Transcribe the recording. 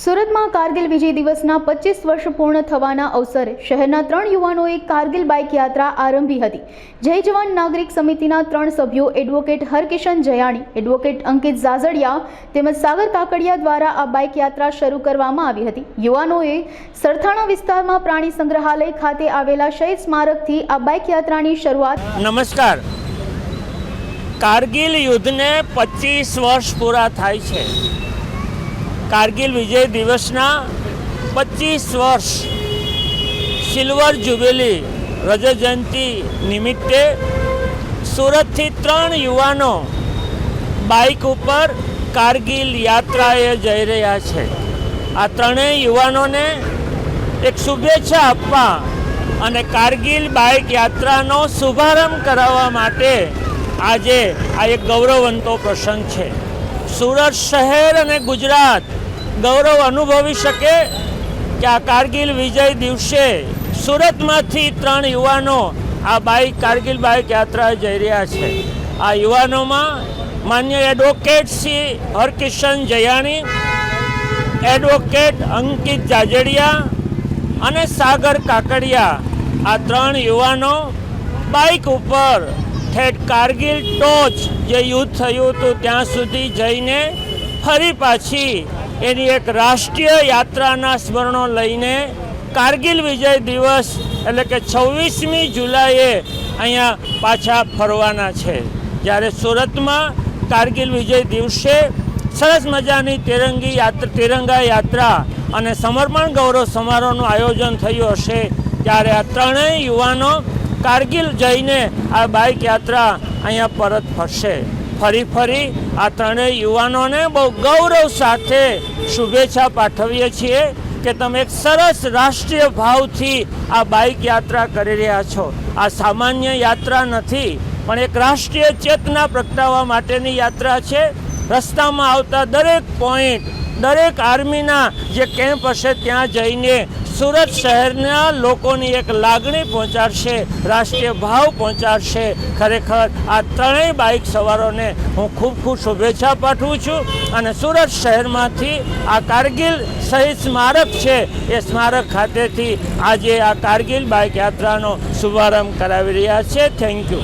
સુરતમાં કારગિલ વિજય દિવસના 25 વર્ષ પૂર્ણ થવાના અવસરે શહેરના 3 યુવાનોએ કારગિલ બાઇક યાત્રા આરંભી હતી। જય જવાન નાગરિક સમિતિના 3 સભ્યો એડવોકેટ હરકિશન જયાણી, એડવોકેટ અંકિત ઝાઝડિયા તેમજ સાગર કાકડિયા દ્વારા આ બાઇક યાત્રા શરૂ કરવામાં આવી હતી। યુવાનોએ સરથાણા વિસ્તારમાં પ્રાણી સંગ્રહાલય ખાતે આવેલા શહીદ સ્મારકથી આ બાઇક યાત્રાની શરૂઆત। નમસ્કાર। કારગિલ યુદ્ધને 25 વર્ષ પૂરા થાય છે। કારગિલ વિજય દિવસના 25 વર્ષ સિલ્વર જ્યુબિલી રજત જયંતિ નિમિત્તે સુરતથી 3 યુવાનો બાઇક ઉપર કારગિલ યાત્રાએ જઈ રહ્યા છે। આ ત્રણેય યુવાનોને એક શુભેચ્છા આપવા અને કારગિલ બાઇક યાત્રાનો શુભારંભ કરાવવા માટે આજે આ એક ગૌરવવંતો પ્રસંગ છે। સુરત શહેર અને ગુજરાત ગૌરવ અનુભવી શકે કે આ કારગિલ વિજય દિવસે સુરતમાંથી 3 યુવાનો આ કારગિલ બાઇક યાત્રા જઈ રહ્યા છે। આ યુવાનોમાં માન્ય એડવોકેટ શ્રી હરકિશન જયાણી, એડવોકેટ અંકિત ઝાઝડિયા અને સાગર કાકડિયા, આ 3 યુવાનો બાઇક ઉપર ઠેઠ કારગિલ ટોચ જે યુદ્ધ થયું હતું ત્યાં સુધી જઈને ફરી પાછી એની એક રાષ્ટ્રીય યાત્રાના સ્મરણો લઈને કારગિલ વિજય દિવસ એટલે કે 26મી જુલાઈએ અહીંયા પાછા ફરવાના છે। જ્યારે સુરતમાં કારગિલ વિજય દિવસે સરસ મજાની તિરંગા યાત્રા અને સમર્પણ ગૌરવ સમારોહનું આયોજન થયું હશે, ત્યારે આ ત્રણેય યુવાનો કારગિલ જઈને આ બાઇક યાત્રા અહીંયા પરત ફરશે। ફરી આ ત્રણેય યુવાનોને બહુ ગૌરવ સાથે શુભેચ્છા પાઠવીએ છીએ કે તમે એક સરસ રાષ્ટ્રીય ભાવથી આ બાઇક યાત્રા કરી રહ્યા છો। આ સામાન્ય યાત્રા નથી, પણ એક રાષ્ટ્રીય ચેતના પ્રગટાવવા માટેની યાત્રા છે। રસ્તામાં આવતા દરેક પોઈન્ટ, દરેક આર્મીના જે કેમ્પ હશે ત્યાં જઈને સુરત શહેરના લોકોની એક લાગણી પહોંચાડશે, રાષ્ટ્રીય ભાવ પહોંચાડશે। ખરેખર આ ત્રણેય બાઇક સવારોને હું ખૂબ શુભેચ્છા પાઠવું છું અને સુરત શહેરમાંથી આ કારગિલ શહીદ સ્મારક છે એ સ્મારક ખાતેથી આજે આ કારગિલ બાઇક યાત્રાનો શુભારંભ કરાવી રહ્યા છે। Thank you.